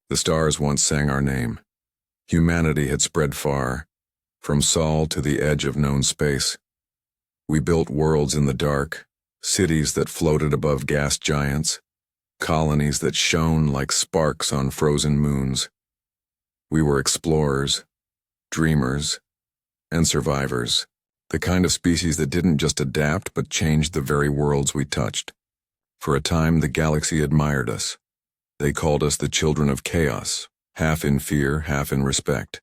The stars once sang our name. Humanity had spread far, from Sol to the edge of known space. We built worlds in the dark, cities that floated above gas giants, colonies that shone like sparks on frozen moons. We were explorers, dreamers, and survivors, the kind of species that didn't just adapt but changed the very worlds we touched. For a time, the galaxy admired us. They called us the children of chaos, half in fear, half in respect.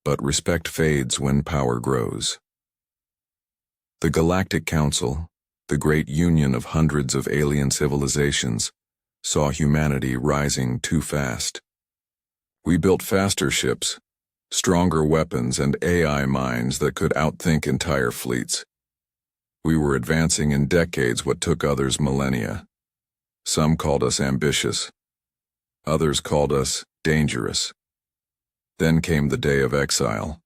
But respect fades when power grows. The Galactic Council, the great union of hundreds of alien civilizations, saw humanity rising too fast. We built faster ships, stronger weapons, and AI minds that could outthink entire fleets. We were advancing in decades what took others millennia. Some called us ambitious. Others called us dangerous. Then came the day of exile.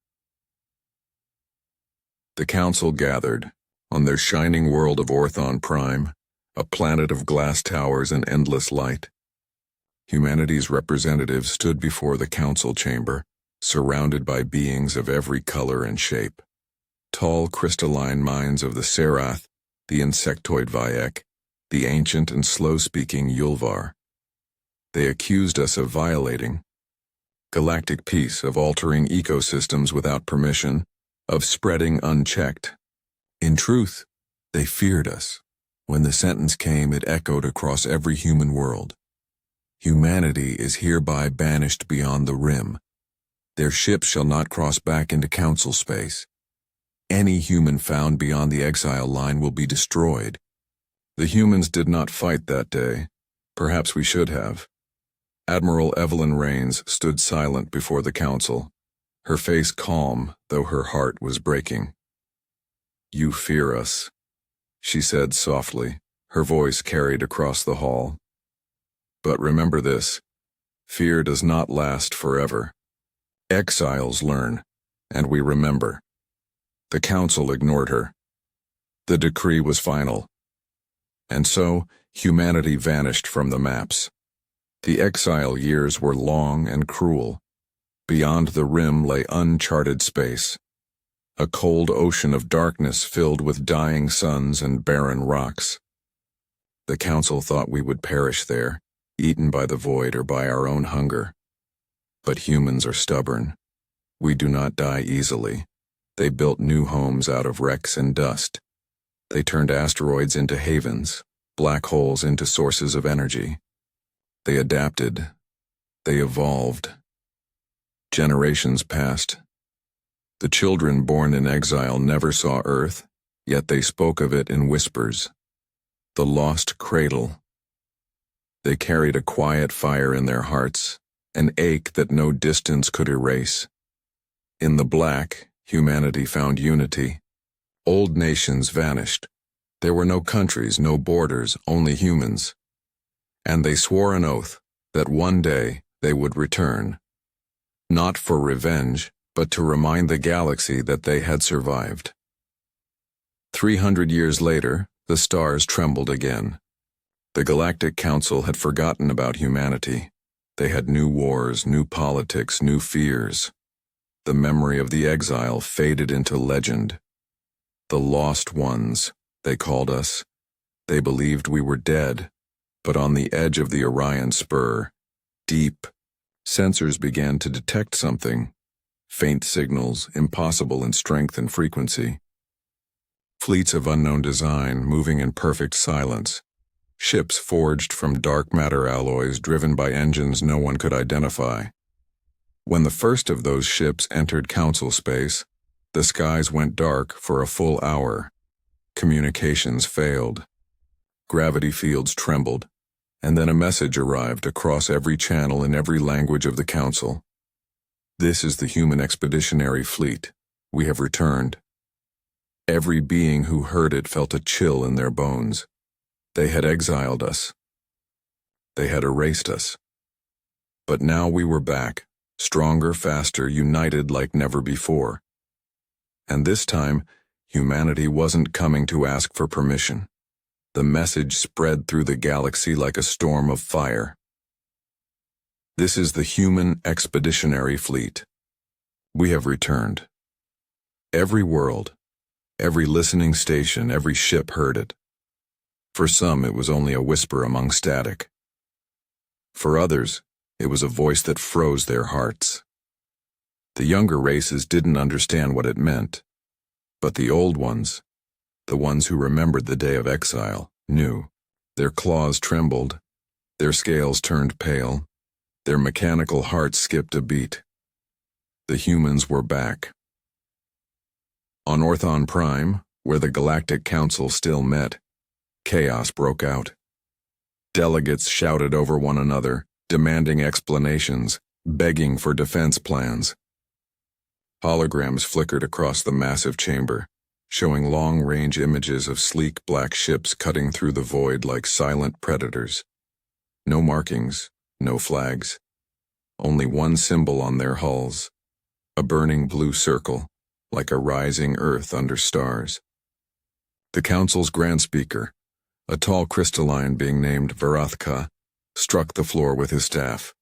The Council gathered on their shining world of Orthon Prime, a planet of glass towers and endless light. Humanity's representatives stood before the Council chamber, surrounded by beings of every color and shape. Tall crystalline minds of the Serath, the insectoid Vyek, the ancient and slow-speaking Yulvar. They accused us of violating galactic peace, of altering ecosystems without permission, of spreading unchecked. In truth, they feared us. When the sentence came, it echoed across every human world. Humanity is hereby banished beyond the rim. Their ships shall not cross back into Council space. Any human found beyond the exile line will be destroyed. The humans did not fight that day. Perhaps we should have. Admiral Evelyn Rains stood silent before the Council, her face calm, though her heart was breaking. "You fear us," she said softly, her voice carried across the hall. "But remember this, fear does not last forever. Exiles learn, and we remember." The Council ignored her. The decree was final. And so, humanity vanished from the maps. The exile years were long and cruel. Beyond the rim lay uncharted space, a cold ocean of darkness filled with dying suns and barren rocks. The Council thought we would perish there, eaten by the void or by our own hunger. But humans are stubborn. We do not die easily. They built new homes out of wrecks and dust. They turned asteroids into havens, black holes into sources of energy. They adapted. They evolved. Generations passed. The children born in exile never saw Earth, yet they spoke of it in whispers. The lost cradle. They carried a quiet fire in their hearts, an ache that no distance could erase. In the black, humanity found unity. Old nations vanished. There were no countries, no borders, only humans. And they swore an oath that one day they would return. Not for revenge, but to remind the galaxy that they had survived. 300 years later, the stars trembled again. The Galactic Council had forgotten about humanity. They had new wars, new politics, new fears. The memory of the exile faded into legend. The lost ones, they called us. They believed we were dead, but on the edge of the Orion Spur, deep, sensors began to detect something. Faint signals, impossible in strength and frequency. Fleets of unknown design, moving in perfect silence. Ships forged from dark matter alloys driven by engines no one could identify. When the first of those ships entered Council space, the skies went dark for a full hour. Communications failed. Gravity fields trembled, and then a message arrived across every channel in every language of the Council. "This is the human expeditionary fleet. We have returned." Every being who heard it felt a chill in their bones. They had exiled us. They had erased us. But now we were back, stronger, faster, united like never before. And this time, humanity wasn't coming to ask for permission. The message spread through the galaxy like a storm of fire. This is the human expeditionary fleet. We have returned. Every world, every listening station, every ship heard it. For some, it was only a whisper among static. For others, it was a voice that froze their hearts. The younger races didn't understand what it meant, but the old ones, the ones who remembered the day of exile, knew. Their claws trembled, their scales turned pale, their mechanical hearts skipped a beat. The humans were back. On Orthon Prime, where the Galactic Council still met, chaos broke out. Delegates shouted over one another, demanding explanations, begging for defense plans. Holograms flickered across the massive chamber, showing long-range images of sleek black ships cutting through the void like silent predators. No markings, no flags. Only one symbol on their hulls, a burning blue circle, like a rising earth under stars. The council's grand speaker, a tall crystalline being named Varathka, struck the floor with his staff.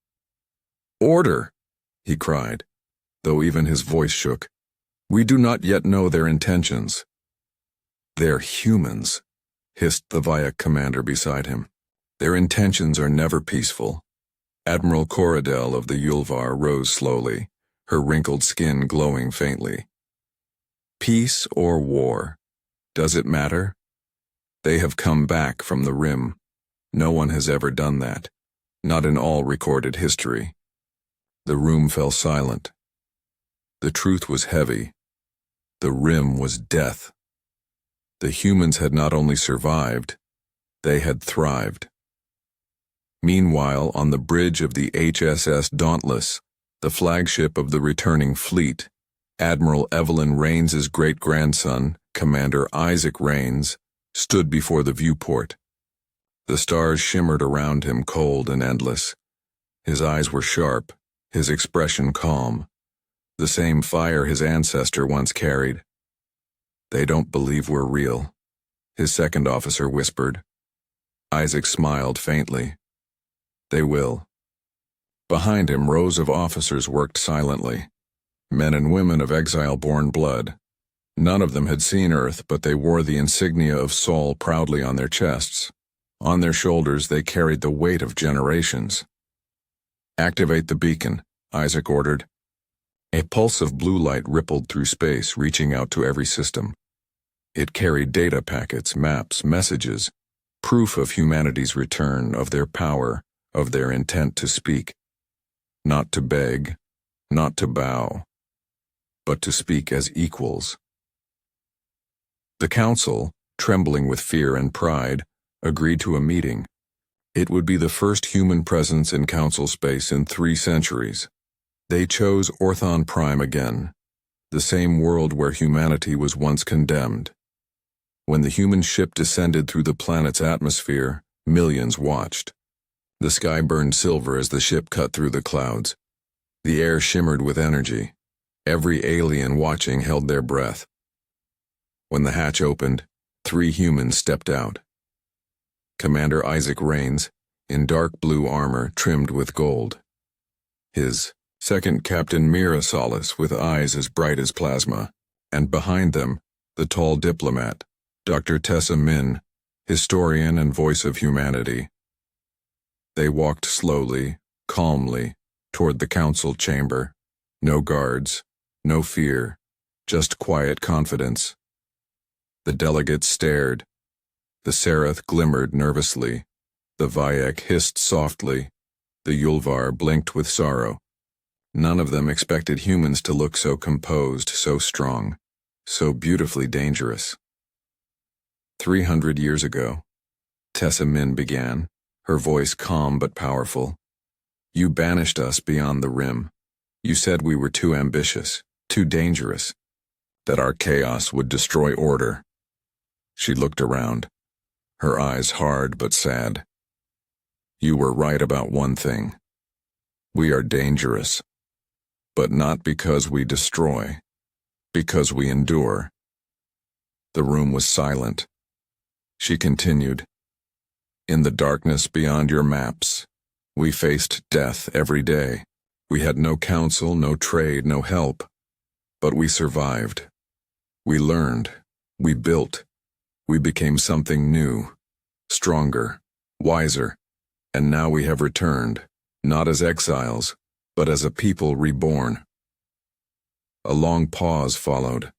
"Order!" he cried, though even his voice shook. "We do not yet know their intentions." "They're humans," hissed the Vayak commander beside him. "Their intentions are never peaceful." Admiral Coradel of the Yulvar rose slowly, her wrinkled skin glowing faintly. "Peace or war? Does it matter? They have come back from the rim. No one has ever done that, not in all recorded history." The room fell silent. The truth was heavy. The rim was death. The humans had not only survived, they had thrived. Meanwhile, on the bridge of the HSS Dauntless, the flagship of the returning fleet, Admiral Evelyn Raines's great-grandson, Commander Isaac Raines, stood before the viewport. The stars shimmered around him, cold and endless. His eyes were sharp, his expression calm, the same fire his ancestor once carried. "They don't believe we're real," his second officer whispered. Isaac smiled faintly. "They will." Behind him, rows of officers worked silently, men and women of exile-born blood. None of them had seen Earth, but they wore the insignia of Sol proudly on their chests. On their shoulders, they carried the weight of generations. "Activate the beacon," Isaac ordered. A pulse of blue light rippled through space, reaching out to every system. It carried data packets, maps, messages, proof of humanity's return, of their power, of their intent to speak. Not to beg, not to bow, but to speak as equals. The council, trembling with fear and pride, agreed to a meeting. It would be the first human presence in council space in 3 centuries. They chose Orthon Prime again, the same world where humanity was once condemned. When the human ship descended through the planet's atmosphere, millions watched. The sky burned silver as the ship cut through the clouds. The air shimmered with energy. Every alien watching held their breath. When the hatch opened, 3 humans stepped out. Commander Isaac Raines, in dark blue armor trimmed with gold. His second Captain Mira Solis, with eyes as bright as plasma. And behind them, the tall diplomat, Dr. Tessa Min, historian and voice of humanity. They walked slowly, calmly, toward the council chamber. No guards, no fear, just quiet confidence. The delegates stared. The Serath glimmered nervously. The Vayak hissed softly. The Yulvar blinked with sorrow. None of them expected humans to look so composed, so strong, so beautifully dangerous. 300 years ago, Tessa Min began, her voice calm but powerful. "You banished us beyond the rim. You said we were too ambitious, too dangerous, that our chaos would destroy order." She looked around, her eyes hard but sad. "You were right about one thing. We are dangerous, but not because we destroy, because we endure." The room was silent. She continued, "In the darkness beyond your maps, We faced death every day. We had no counsel, no trade, no help. But we survived. We learned. We built. We became something new, stronger, wiser. And now we have returned, not as exiles, but as a people reborn. A long pause followed.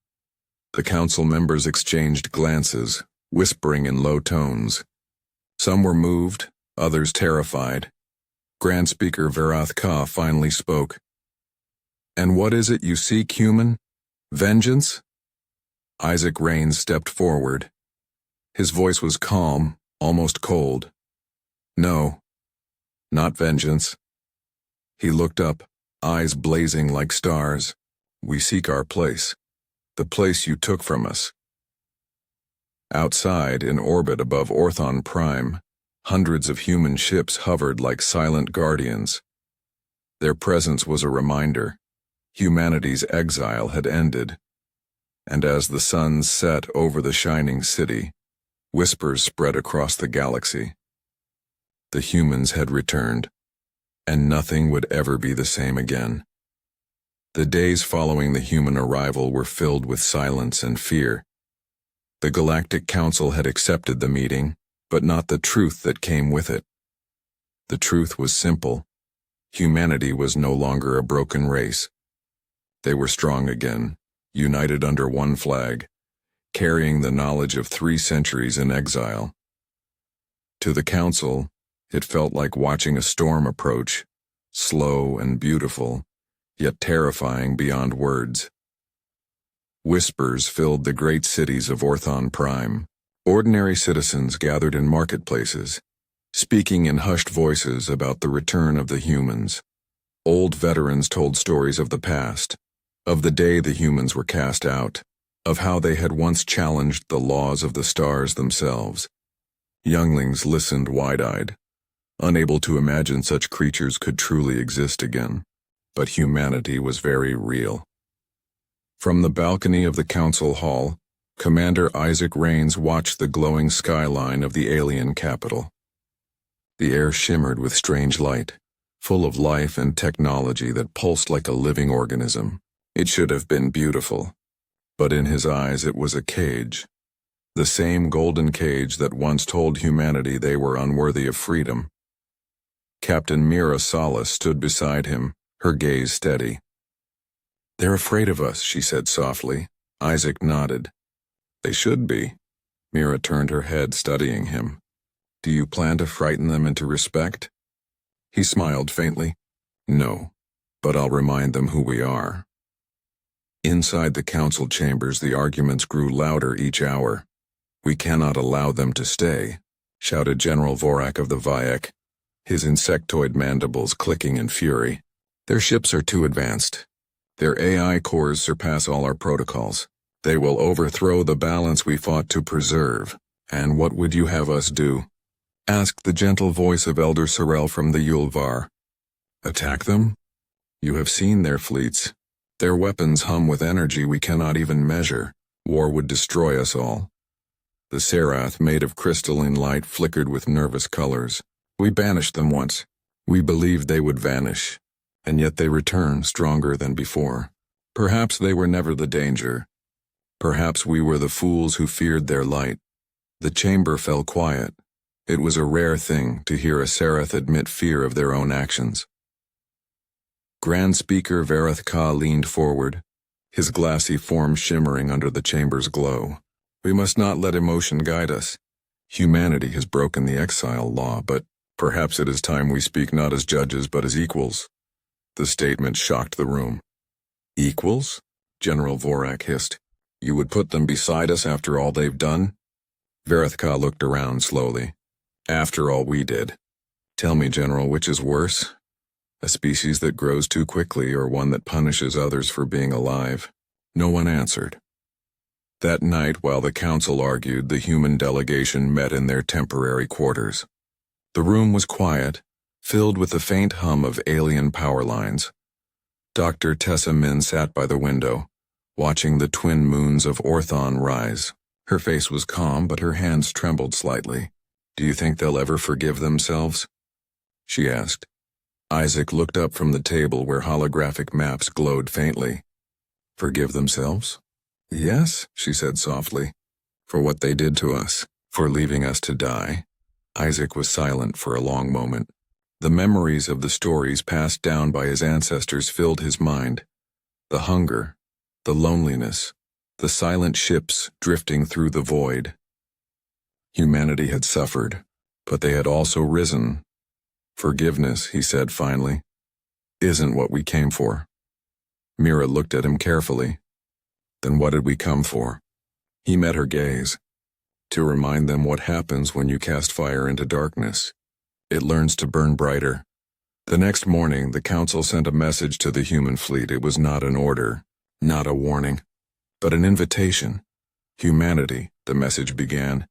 The council members exchanged glances, whispering in low tones. Some were moved, others terrified. Grand Speaker Varath Ka finally spoke. "And what is it you seek, human? Vengeance?" Isaac Rains stepped forward. His voice was calm, almost cold. "No, not vengeance." He looked up, eyes blazing like stars. "We seek our place, the place you took from us." Outside, in orbit above Orthon Prime, hundreds of human ships hovered like silent guardians. Their presence was a reminder. Humanity's exile had ended. And as the sun set over the shining city, whispers spread across the galaxy. The humans had returned, and nothing would ever be the same again. The days following the human arrival were filled with silence and fear. The Galactic Council had accepted the meeting, but not the truth that came with it. The truth was simple. Humanity was no longer a broken race. They were strong again, united under one flag, carrying the knowledge of 3 centuries in exile. To the Council, it felt like watching a storm approach, slow and beautiful, yet terrifying beyond words. Whispers filled the great cities of Orthon Prime. Ordinary citizens gathered in marketplaces, speaking in hushed voices about the return of the humans. Old veterans told stories of the past, of the day the humans were cast out, of how they had once challenged the laws of the stars themselves. Younglings listened wide-eyed, unable to imagine such creatures could truly exist again. But humanity was very real. From the balcony of the council hall, Commander Isaac Rains watched the glowing skyline of the alien capital. The air shimmered with strange light, full of life and technology that pulsed like a living organism. It should have been beautiful, but in his eyes it was a cage. The same golden cage that once told humanity they were unworthy of freedom. Captain Mira Salas stood beside him, her gaze steady. "They're afraid of us," she said softly. Isaac nodded. "They should be." Mira turned her head, studying him. "Do you plan to frighten them into respect?" He smiled faintly. "No, but I'll remind them who we are." Inside the council chambers, the arguments grew louder each hour. "We cannot allow them to stay," shouted General Vorak of the Vayek, his insectoid mandibles clicking in fury. "Their ships are too advanced. Their AI cores surpass all our protocols. They will overthrow the balance we fought to preserve. And what would you have us do?" asked the gentle voice of Elder Sorel from the Yulvar. "Attack them? You have seen their fleets. Their weapons hum with energy we cannot even measure. War would destroy us all." The Serath, made of crystalline light, flickered with nervous colors. "We banished them once. We believed they would vanish. And yet they return stronger than before. Perhaps they were never the danger. Perhaps we were the fools who feared their light." The chamber fell quiet. It was a rare thing to hear a Serath admit fear of their own actions. Grand Speaker Varath Ka leaned forward, his glassy form shimmering under the chamber's glow. "We must not let emotion guide us. Humanity has broken the exile law, but perhaps it is time we speak not as judges but as equals." The statement shocked the room. "Equals?" General Vorak hissed. "You would put them beside us after all they've done?" Varath Ka looked around slowly. "After all we did. Tell me, General, which is worse? A species that grows too quickly, or one that punishes others for being alive?" No one answered. That night, while the council argued, the human delegation met in their temporary quarters. The room was quiet, filled with the faint hum of alien power lines. Dr. Tessa Min sat by the window, watching the twin moons of Orthon rise. Her face was calm, but her hands trembled slightly. "Do you think they'll ever forgive themselves?" she asked. Isaac looked up from the table where holographic maps glowed faintly. Forgive themselves? Yes, she said softly. For what they did to us, for leaving us to die. Isaac was silent for a long moment. The memories of the stories passed down by his ancestors filled his mind. The hunger, the loneliness, the silent ships drifting through the void. Humanity had suffered, but they had also risen. Forgiveness, he said finally, isn't what we came for. Mira looked at him carefully. Then what did we come for? He met her gaze. To remind them what happens when you cast fire into darkness. It learns to burn brighter. The next morning, the council sent a message to the human fleet. It was not an order, not a warning, but an invitation. Humanity, the message began.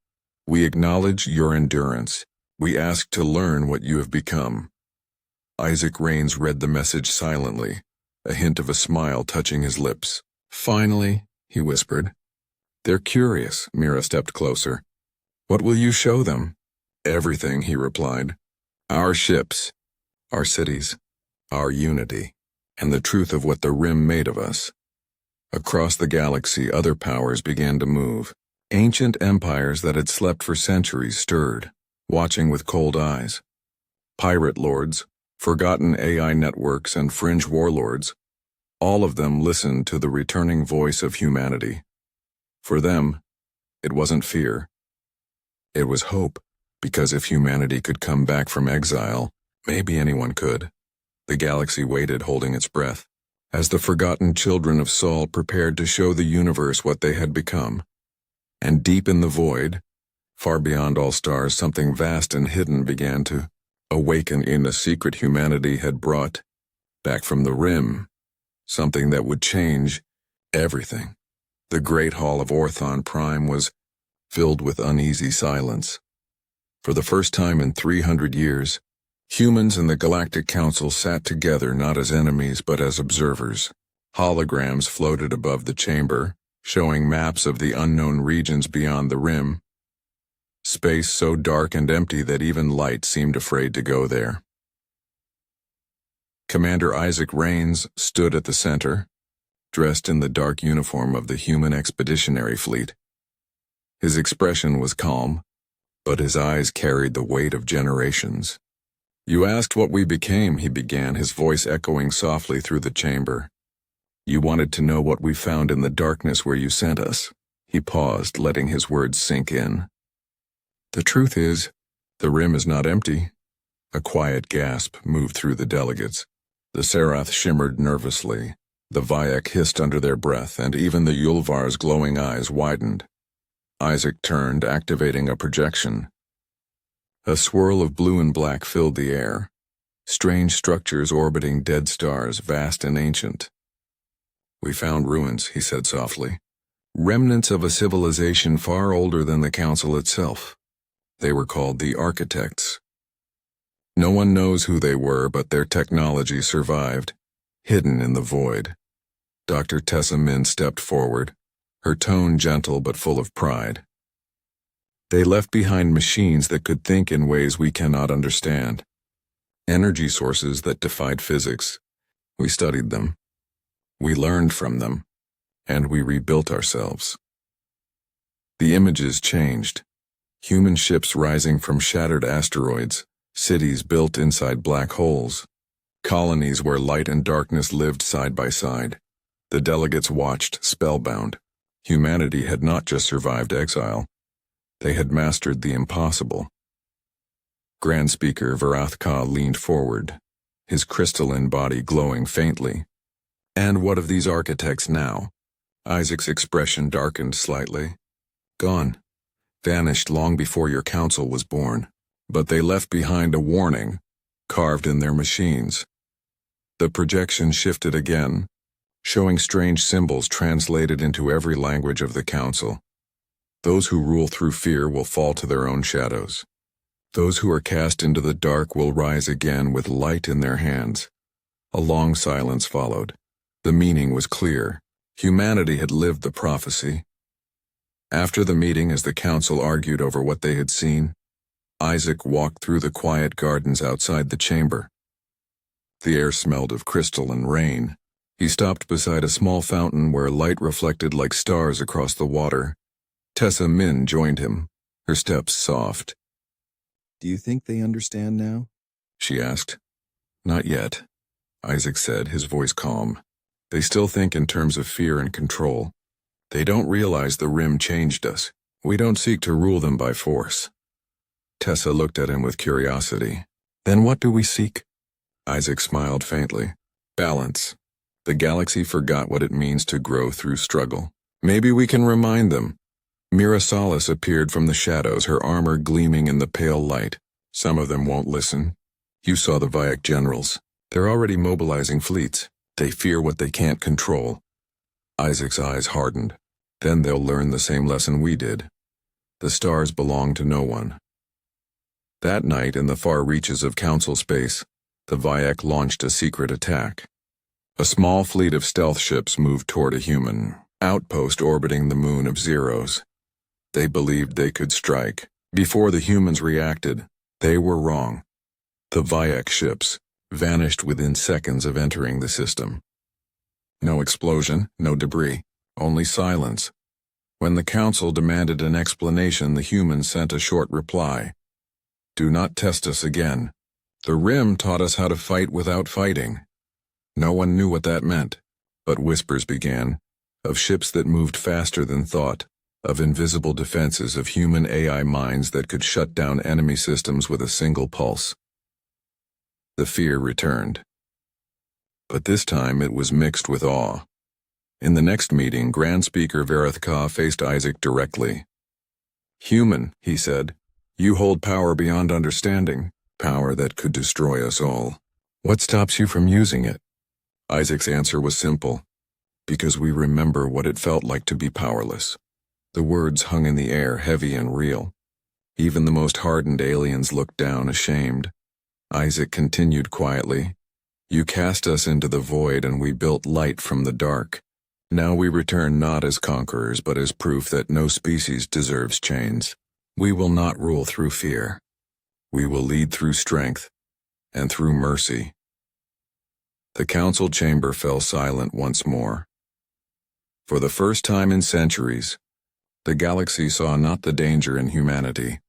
We acknowledge your endurance. We ask to learn what you have become. Isaac Rains read the message silently, a hint of a smile touching his lips. Finally, he whispered. They're curious. Mira stepped closer. What will you show them? Everything, he replied. Our ships, our cities, our unity, and the truth of what the Rim made of us. Across the galaxy, other powers began to move. Ancient empires that had slept for centuries stirred, watching with cold eyes. Pirate lords, forgotten AI networks, and fringe warlords, all of them listened to the returning voice of humanity. For them, it wasn't fear. It was hope, because if humanity could come back from exile, maybe anyone could. The galaxy waited, holding its breath, as the forgotten children of Sol prepared to show the universe what they had become. And deep in the void, far beyond all stars, something vast and hidden began to awaken in the secret humanity had brought back from the Rim, something that would change everything. The great hall of Orthon Prime was filled with uneasy silence. For the first time in 300 years, humans and the Galactic Council sat together not as enemies but as observers. Holograms floated above the chamber, showing maps of the unknown regions beyond the Rim. Space so dark and empty that even light seemed afraid to go there. Commander Isaac Rains stood at the center, dressed in the dark uniform of the human expeditionary fleet. His expression was calm, but his eyes carried the weight of generations. You asked what we became, he began, his voice echoing softly through the chamber. You wanted to know what we found in the darkness where you sent us. He paused, letting his words sink in. The truth is, the Rim is not empty. A quiet gasp moved through the delegates. The Serath shimmered nervously. The Vayak hissed under their breath, and even the Yulvar's glowing eyes widened. Isaac turned, activating a projection. A swirl of blue and black filled the air. Strange structures orbiting dead stars, vast and ancient. We found ruins, he said softly. Remnants of a civilization far older than the Council itself. They were called the Architects. No one knows who they were, but their technology survived, hidden in the void. Dr. Tessa Min stepped forward, her tone gentle but full of pride. They left behind machines that could think in ways we cannot understand. Energy sources that defied physics. We studied them. We learned from them. And we rebuilt ourselves. The images changed. Human ships rising from shattered asteroids, cities built inside black holes, colonies where light and darkness lived side by side. The delegates watched, spellbound. Humanity had not just survived exile. They had mastered the impossible. Grand Speaker Varath Ka leaned forward, his crystalline body glowing faintly. And what of these architects now? Isaac's expression darkened slightly. Gone. Vanished long before your council was born. But they left behind a warning, carved in their machines. The projection shifted again, showing strange symbols translated into every language of the council. Those who rule through fear will fall to their own shadows. Those who are cast into the dark will rise again with light in their hands. A long silence followed. The meaning was clear. Humanity had lived the prophecy. After the meeting, as the council argued over what they had seen, Isaac walked through the quiet gardens outside the chamber. The air smelled of crystal and rain. He stopped beside a small fountain where light reflected like stars across the water. Tessa Min joined him, her steps soft. "Do you think they understand now?" she asked. "Not yet," Isaac said, his voice calm. "They still think in terms of fear and control. They don't realize the Rim changed us. We don't seek to rule them by force." Tessa looked at him with curiosity. "Then what do we seek?" Isaac smiled faintly. "Balance. The galaxy forgot what it means to grow through struggle. Maybe we can remind them." Mira Salas appeared from the shadows, her armor gleaming in the pale light. "Some of them won't listen. You saw the Vyak generals. They're already mobilizing fleets. They fear what they can't control." Isaac's eyes hardened. "Then they'll learn the same lesson we did. The stars belong to no one." That night, in the far reaches of Council space, the Vyak launched a secret attack. A small fleet of stealth ships moved toward a human outpost orbiting the moon of Zeros. They believed they could strike. Before the humans reacted, they were wrong. The Vyak ships vanished within seconds of entering the system. No explosion, no debris, only silence. When the Council demanded an explanation, the humans sent a short reply. "Do not test us again. The Rim taught us how to fight without fighting." No one knew what that meant, but whispers began, of ships that moved faster than thought, of invisible defenses of human AI minds that could shut down enemy systems with a single pulse. The fear returned. But this time it was mixed with awe. In the next meeting, Grand Speaker Verithka faced Isaac directly. "Human," he said, "you hold power beyond understanding, power that could destroy us all. What stops you from using it?" Isaac's answer was simple. "Because we remember what it felt like to be powerless." The words hung in the air, heavy and real. Even the most hardened aliens looked down, ashamed. Isaac continued quietly. "You cast us into the void and we built light from the dark. Now we return not as conquerors but as proof that no species deserves chains. We will not rule through fear. We will lead through strength and through mercy." The council chamber fell silent once more. For the first time in centuries, the galaxy saw not the danger in humanity,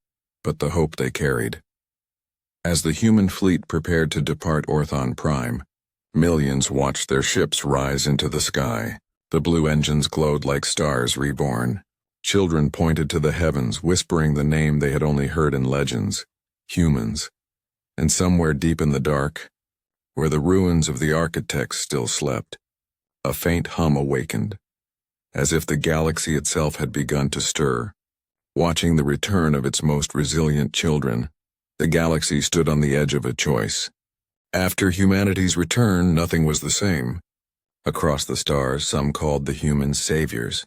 but the hope they carried. As the human fleet prepared to depart Orthon Prime, millions watched their ships rise into the sky. The blue engines glowed like stars reborn. Children pointed to the heavens, whispering the name they had only heard in legends, humans. And somewhere deep in the dark, where the ruins of the architects still slept, a faint hum awakened, as if the galaxy itself had begun to stir. Watching the return of its most resilient children, the galaxy stood on the edge of a choice. After humanity's return, nothing was the same. Across the stars, some called the humans saviors,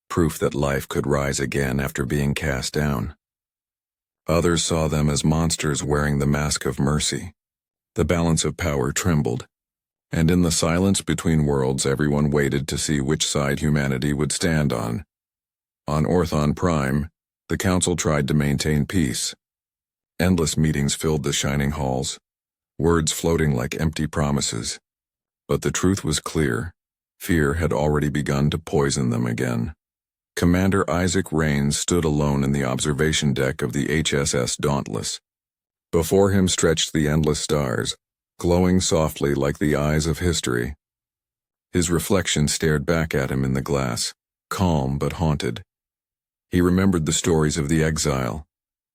proof that life could rise again after being cast down. Others saw them as monsters wearing the mask of mercy. The balance of power trembled, and in the silence between worlds, everyone waited to see which side humanity would stand on. On Orthon Prime, the Council tried to maintain peace. Endless meetings filled the shining halls, words floating like empty promises. But the truth was clear. Fear had already begun to poison them again. Commander Isaac Rains stood alone in the observation deck of the HSS Dauntless. Before him stretched the endless stars, glowing softly like the eyes of history. His reflection stared back at him in the glass, calm but haunted. He remembered the stories of the exile,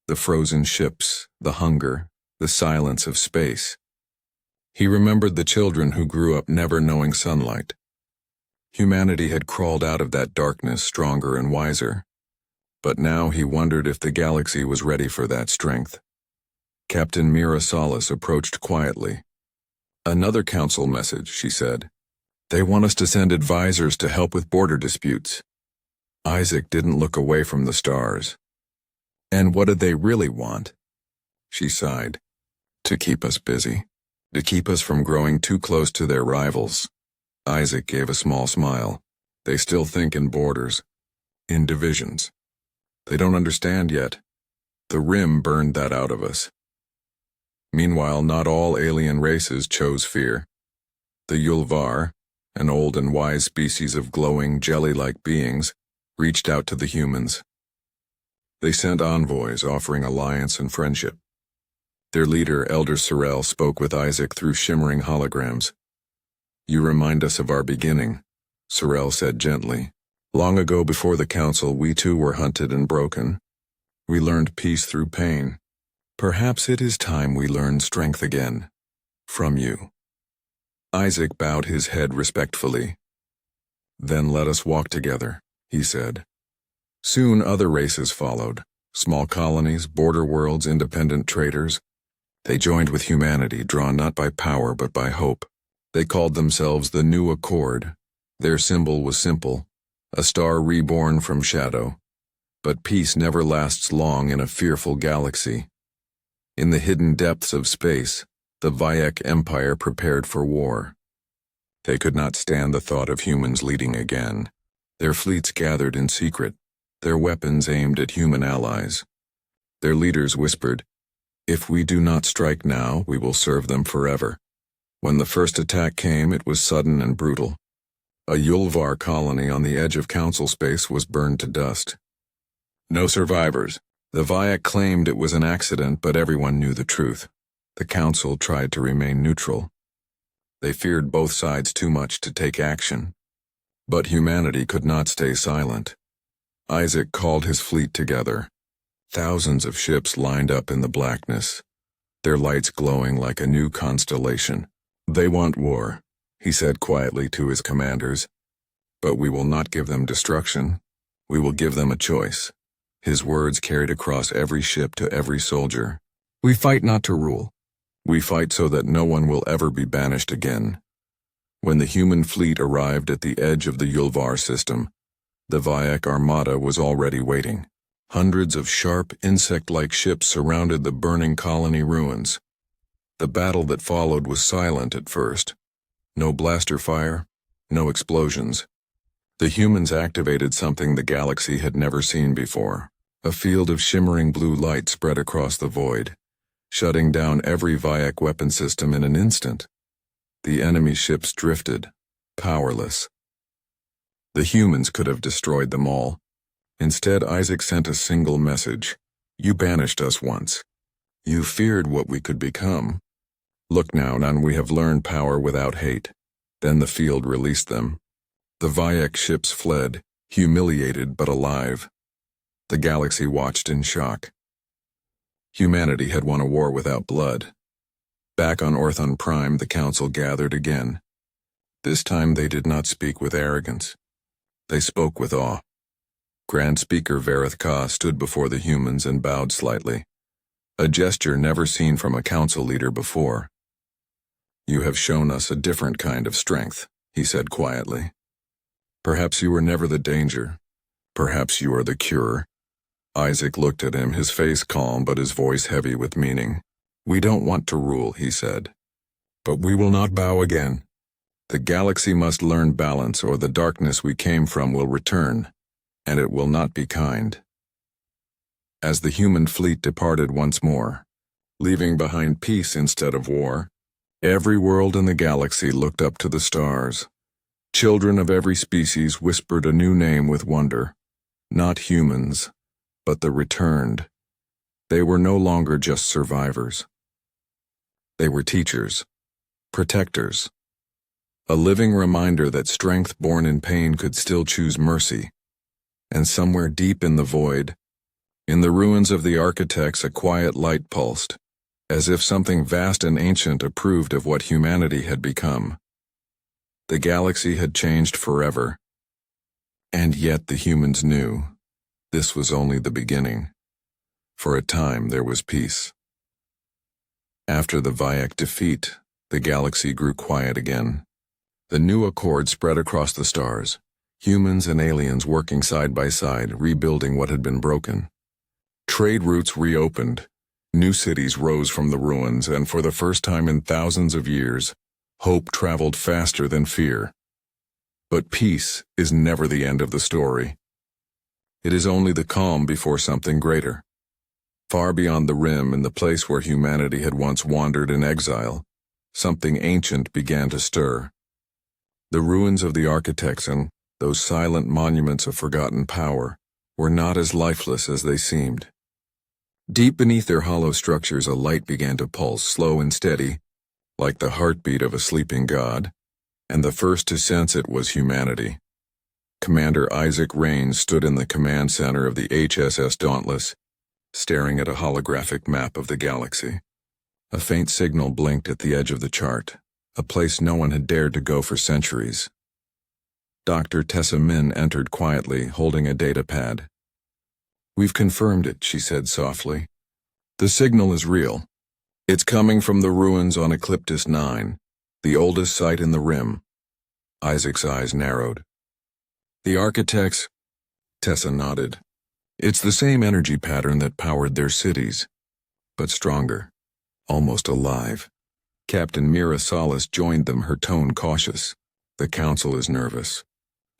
the frozen ships, the hunger, the silence of space. He remembered the children who grew up never knowing sunlight. Humanity had crawled out of that darkness stronger and wiser. But now he wondered if the galaxy was ready for that strength. Captain Mira Salas approached quietly. "Another council message," she said. "They want us to send advisors to help with border disputes." Isaac didn't look away from the stars. "And what did they really want?" She sighed. "To keep us busy. To keep us from growing too close to their rivals." Isaac gave a small smile. "They still think in borders, in divisions. They don't understand yet. The Rim burned that out of us. Meanwhile, not all alien races chose fear. The Yulvar, an old and wise species of glowing, jelly-like beings, reached out to the humans. They sent envoys offering alliance and friendship. Their leader, Elder Sorel, spoke with Isaac through shimmering holograms. "You remind us of our beginning," Sorel said gently. "Long ago before the council, we too were hunted and broken. We learned peace through pain. Perhaps it is time we learn strength again. From you." Isaac bowed his head respectfully. "Then let us walk together," he said. Soon other races followed. Small colonies, border worlds, independent traders. They joined with humanity, drawn not by power but by hope. They called themselves the New Accord. Their symbol was simple, a star reborn from shadow. But peace never lasts long in a fearful galaxy. In the hidden depths of space, the Vayek Empire prepared for war. They could not stand the thought of humans leading again. Their fleets gathered in secret, their weapons aimed at human allies. Their leaders whispered, "If we do not strike now, we will serve them forever." When the first attack came, it was sudden and brutal. A Yulvar colony on the edge of council space was burned to dust. No survivors. The Vayek claimed it was an accident, but everyone knew the truth. The council tried to remain neutral. They feared both sides too much to take action. But humanity could not stay silent. Isaac called his fleet together. Thousands of ships lined up in the blackness, their lights glowing like a new constellation. "They want war," he said quietly to his commanders. "But we will not give them destruction. We will give them a choice." His words carried across every ship to every soldier. "We fight not to rule. We fight so that no one will ever be banished again." When the human fleet arrived at the edge of the Yulvar system, the Vayek Armada was already waiting. Hundreds of sharp, insect-like ships surrounded the burning colony ruins. The battle that followed was silent at first. No blaster fire, no explosions. The humans activated something the galaxy had never seen before. A field of shimmering blue light spread across the void, shutting down every Vayek weapon system in an instant. The enemy ships drifted, powerless. The humans could have destroyed them all. Instead, Isaac sent a single message. "You banished us once. You feared what we could become. Look now, and we have learned power without hate." Then the field released them. The Vayek ships fled, humiliated but alive. The galaxy watched in shock. Humanity had won a war without blood. Back on Orthon Prime, the council gathered again. This time they did not speak with arrogance. They spoke with awe. Grand Speaker Vareth Ka stood before the humans and bowed slightly, a gesture never seen from a council leader before. "You have shown us a different kind of strength," he said quietly. "Perhaps you were never the danger. Perhaps you are the cure." Isaac looked at him, his face calm but his voice heavy with meaning. "We don't want to rule," he said, "but we will not bow again. The galaxy must learn balance, or the darkness we came from will return, and it will not be kind." As the human fleet departed once more, leaving behind peace instead of war, every world in the galaxy looked up to the stars. Children of every species whispered a new name with wonder. Not humans, but the returned. They were no longer just survivors. They were teachers, protectors, a living reminder that strength born in pain could still choose mercy. And somewhere deep in the void, in the ruins of the architects, a quiet light pulsed, as if something vast and ancient approved of what humanity had become. The galaxy had changed forever, and yet the humans knew this was only the beginning. For a time there was peace. After the Vayek defeat, the galaxy grew quiet again. The new accord spread across the stars, humans and aliens working side by side, rebuilding what had been broken. Trade routes reopened, new cities rose from the ruins, and for the first time in thousands of years, hope traveled faster than fear. But peace is never the end of the story. It is only the calm before something greater. Far beyond the rim, in the place where humanity had once wandered in exile, something ancient began to stir. The ruins of the architects and those silent monuments of forgotten power were not as lifeless as they seemed. Deep beneath their hollow structures, a light began to pulse, slow and steady, like the heartbeat of a sleeping god, and the first to sense it was humanity. Commander Isaac Rains stood in the command center of the HSS Dauntless, staring at a holographic map of the galaxy. A faint signal blinked at the edge of the chart, a place no one had dared to go for centuries. Dr. Tessa Min entered quietly, holding a data pad. "We've confirmed it," she said softly. "The signal is real. It's coming from the ruins on Ecliptus 9, the oldest site in the rim." Isaac's eyes narrowed. "The architects?" Tessa nodded. "It's the same energy pattern that powered their cities, but stronger, almost alive." Captain Mira Salas joined them, her tone cautious. "The Council is nervous.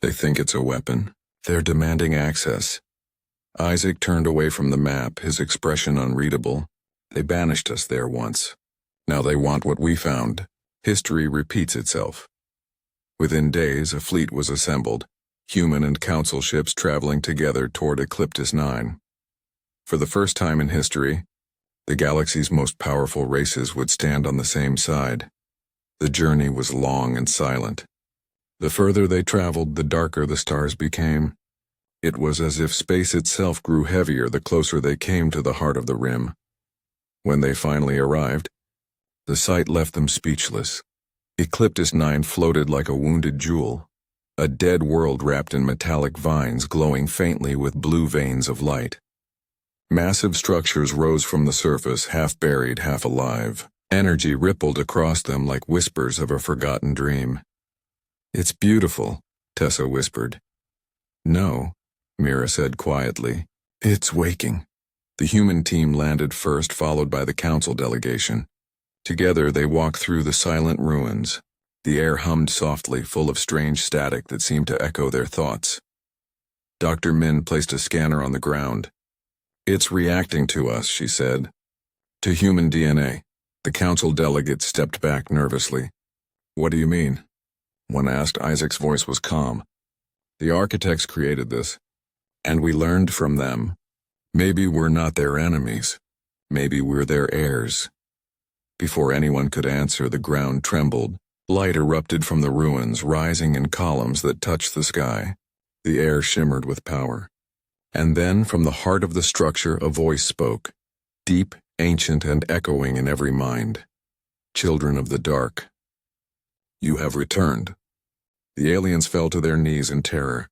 They think it's a weapon. They're demanding access." Isaac turned away from the map, his expression unreadable. "They banished us there once. Now they want what we found." History repeats itself. Within days, a fleet was assembled, human and council ships traveling together toward Ecliptus 9. For the first time in history, the galaxy's most powerful races would stand on the same side. The journey was long and silent. The further they traveled, the darker the stars became. It was as if space itself grew heavier the closer they came to the heart of the rim. When they finally arrived, the sight left them speechless. Ecliptus 9 floated like a wounded jewel, a dead world wrapped in metallic vines glowing faintly with blue veins of light. Massive structures rose from the surface, half buried, half alive. Energy rippled across them like whispers of a forgotten dream. "It's beautiful," Tessa whispered. "No," Mira said quietly. "It's waking." The human team landed first, followed by the council delegation. Together they walked through the silent ruins. The air hummed softly, full of strange static that seemed to echo their thoughts. Dr. Min placed a scanner on the ground. "It's reacting to us," she said. "To human DNA." The council delegate stepped back nervously. "What do you mean?" One asked. Isaac's voice was calm. "The architects created this, and we learned from them. Maybe we're not their enemies. Maybe we're their heirs." Before anyone could answer, the ground trembled. Light erupted from the ruins, rising in columns that touched the sky. The air shimmered with power. And then, from the heart of the structure, a voice spoke, deep, ancient, and echoing in every mind. "Children of the dark, you have returned." The aliens fell to their knees in terror.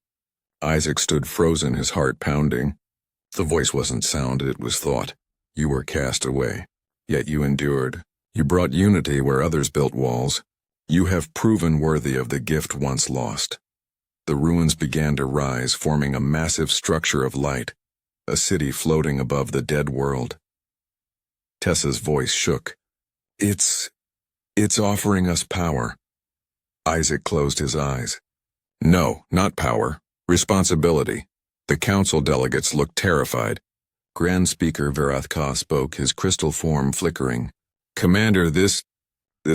Isaac stood frozen, his heart pounding. The voice wasn't sound, it was thought. "You were cast away, yet you endured. You brought unity where others built walls. You have proven worthy of the gift once lost." The ruins began to rise, forming a massive structure of light, a city floating above the dead world. Tessa's voice shook. It's offering us power." Isaac closed his eyes. "No, not power. Responsibility." The council delegates looked terrified. Grand Speaker Verathka spoke, his crystal form flickering. "Commander, this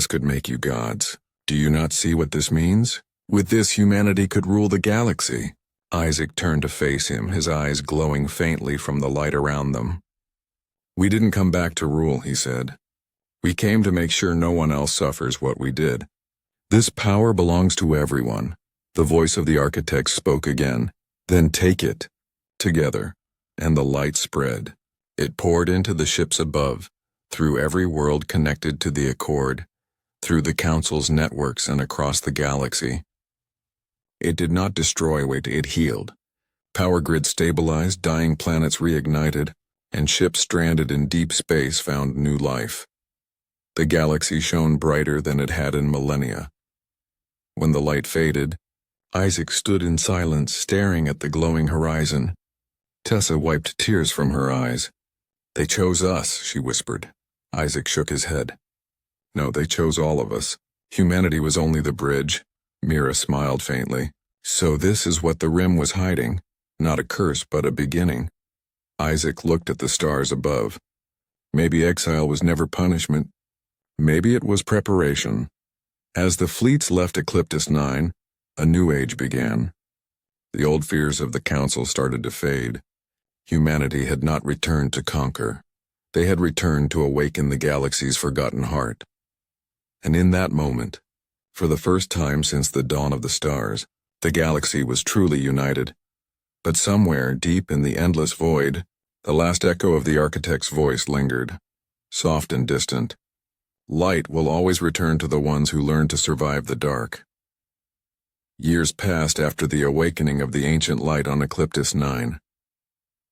could make you gods. Do you not see what this means? With this, humanity could rule the galaxy." Isaac turned to face him, his eyes glowing faintly from the light around them. "We didn't come back to rule," he said. "We came to make sure no one else suffers what we did. This power belongs to everyone." The voice of the architect spoke again. "Then take it, together." And the light spread. It poured into the ships above, through every world connected to the Accord, through the Council's networks and across the galaxy. It did not destroy, it healed. Power grids stabilized, dying planets reignited, and ships stranded in deep space found new life. The galaxy shone brighter than it had in millennia. When the light faded, Isaac stood in silence, staring at the glowing horizon. Tessa wiped tears from her eyes. "They chose us," she whispered. Isaac shook his head. "No, they chose all of us. Humanity was only the bridge." Mira smiled faintly. "So this is what the rim was hiding. Not a curse, but a beginning." Isaac looked at the stars above. Maybe exile was never punishment. Maybe it was preparation. As the fleets left Ecliptus 9, a new age began. The old fears of the Council started to fade. Humanity had not returned to conquer. They had returned to awaken the galaxy's forgotten heart. And in that moment, for the first time since the dawn of the stars, the galaxy was truly united. But somewhere deep in the endless void, the last echo of the architect's voice lingered, soft and distant. Light will always return to the ones who learn to survive the dark. Years passed after the awakening of the ancient light on Ecliptus 9.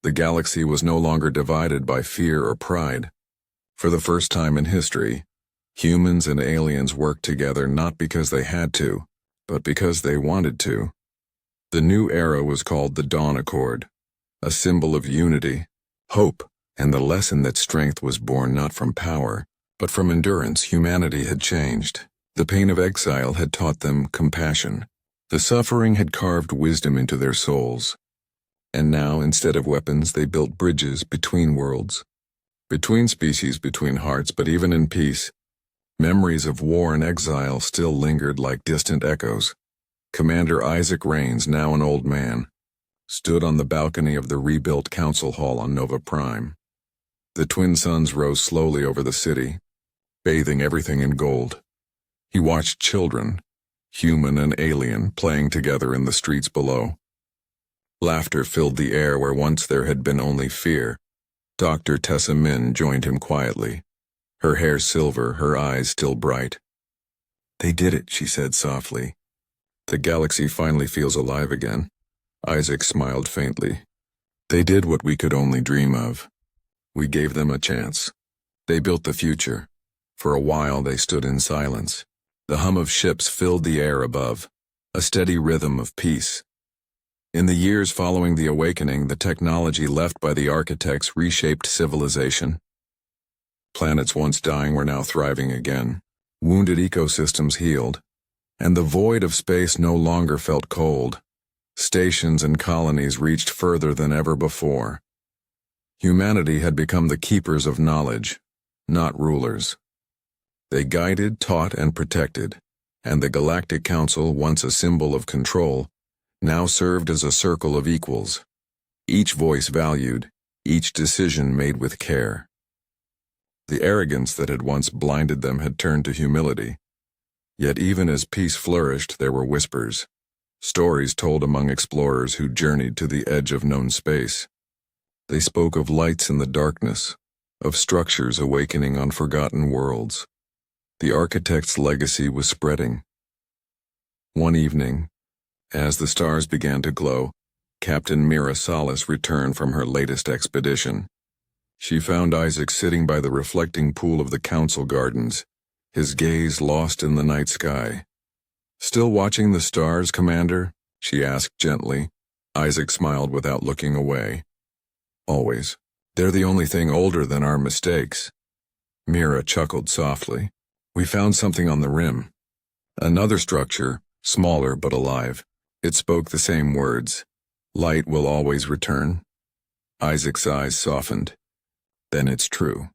The galaxy was no longer divided by fear or pride. For the first time in history, humans and aliens worked together not because they had to, but because they wanted to. The new era was called the Dawn Accord, a symbol of unity, hope, and the lesson that strength was born not from power, but from endurance. Humanity had changed. The pain of exile had taught them compassion. The suffering had carved wisdom into their souls. And now, instead of weapons, they built bridges between worlds, between species, between hearts. But even in peace, memories of war and exile still lingered like distant echoes. Commander Isaac Rains, now an old man, stood on the balcony of the rebuilt council hall on Nova Prime. The twin suns rose slowly over the city, bathing everything in gold. He watched children, human and alien, playing together in the streets below. Laughter filled the air where once there had been only fear. Dr. Tessa Min joined him quietly, her hair silver, her eyes still bright. "They did it," she said softly. "The galaxy finally feels alive again." Isaac smiled faintly. "They did what we could only dream of. We gave them a chance. They built the future." For a while they stood in silence. The hum of ships filled the air above, a steady rhythm of peace. In the years following the awakening, the technology left by the architects reshaped civilization. Planets once dying were now thriving again. Wounded ecosystems healed, and the void of space no longer felt cold. Stations and colonies reached further than ever before. Humanity had become the keepers of knowledge, not rulers. They guided, taught, and protected, and the Galactic Council, once a symbol of control, now served as a circle of equals, each voice valued, each decision made with care. The arrogance that had once blinded them had turned to humility. Yet even as peace flourished, there were whispers, stories told among explorers who journeyed to the edge of known space. They spoke of lights in the darkness, of structures awakening on forgotten worlds. The architect's legacy was spreading. One evening, as the stars began to glow, Captain Mira Salas returned from her latest expedition. She found Isaac sitting by the reflecting pool of the council gardens, his gaze lost in the night sky. "Still watching the stars, Commander?" she asked gently. Isaac smiled without looking away. "Always. They're the only thing older than our mistakes." Mira chuckled softly. "We found something on the rim. Another structure, smaller but alive. It spoke the same words. Light will always return." Isaac's eyes softened. "Then it's true.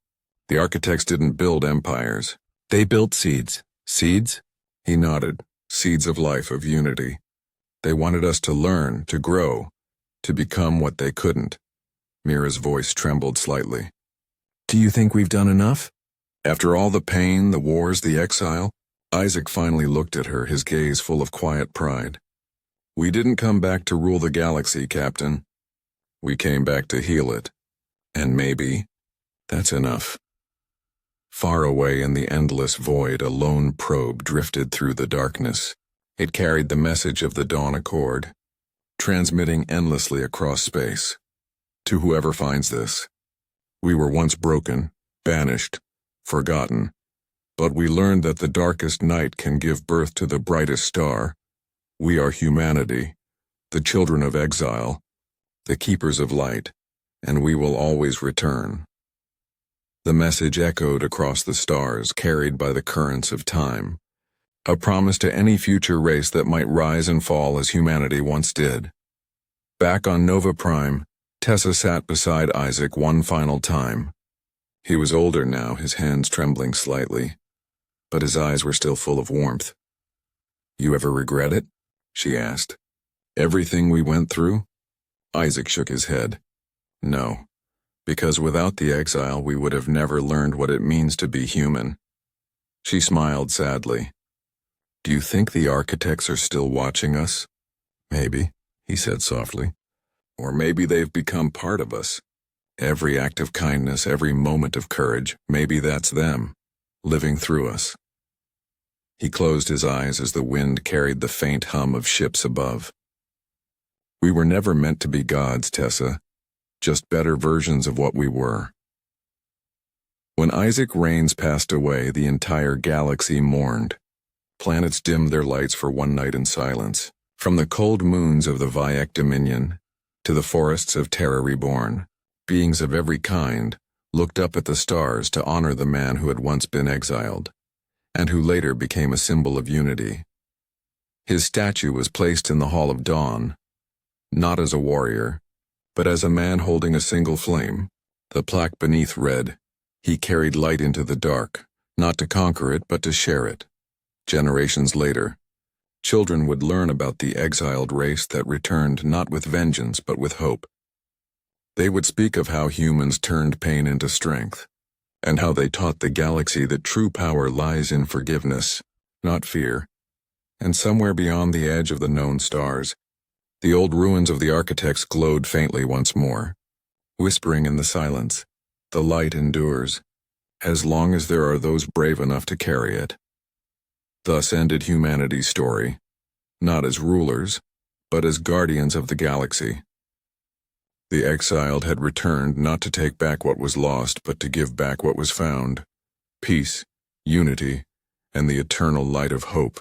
The architects didn't build empires. They built seeds." "Seeds?" He nodded. "Seeds of life, of unity. They wanted us to learn, to grow, to become what they couldn't." Mira's voice trembled slightly. "Do you think we've done enough? After all the pain, the wars, the exile?" Isaac finally looked at her, his gaze full of quiet pride. "We didn't come back to rule the galaxy, Captain. We came back to heal it. And maybe that's enough." Far away in the endless void, a lone probe drifted through the darkness. It carried the message of the Dawn Accord, transmitting endlessly across space. "To whoever finds this, we were once broken, banished, forgotten, but we learned that the darkest night can give birth to the brightest star. We are humanity, the children of exile, the keepers of light, and we will always return." The message echoed across the stars, carried by the currents of time, a promise to any future race that might rise and fall as humanity once did. Back on Nova Prime, Tessa sat beside Isaac one final time. He was older now, his hands trembling slightly, but his eyes were still full of warmth. "You ever regret it?" she asked. "Everything we went through?" Isaac shook his head. "No, because without the exile we would have never learned what it means to be human." She smiled sadly. "Do you think the architects are still watching us?" "Maybe," he said softly. "Or maybe they've become part of us. Every act of kindness, every moment of courage, maybe that's them, living through us." He closed his eyes as the wind carried the faint hum of ships above. "We were never meant to be gods, Tessa, just better versions of what we were." When Isaac Raines passed away, the entire galaxy mourned. Planets dimmed their lights for one night in silence, from the cold moons of the Vayek Dominion to the forests of Terra Reborn. Beings of every kind looked up at the stars to honor the man who had once been exiled, and who later became a symbol of unity. His statue was placed in the Hall of Dawn, not as a warrior, but as a man holding a single flame. The plaque beneath read, "He carried light into the dark, not to conquer it, but to share it." Generations later, children would learn about the exiled race that returned not with vengeance, but with hope. They would speak of how humans turned pain into strength, and how they taught the galaxy that true power lies in forgiveness, not fear. And somewhere beyond the edge of the known stars, the old ruins of the architects glowed faintly once more, whispering in the silence, "The light endures, as long as there are those brave enough to carry it." Thus ended humanity's story, not as rulers, but as guardians of the galaxy. The exiled had returned not to take back what was lost, but to give back what was found: peace, unity, and the eternal light of hope.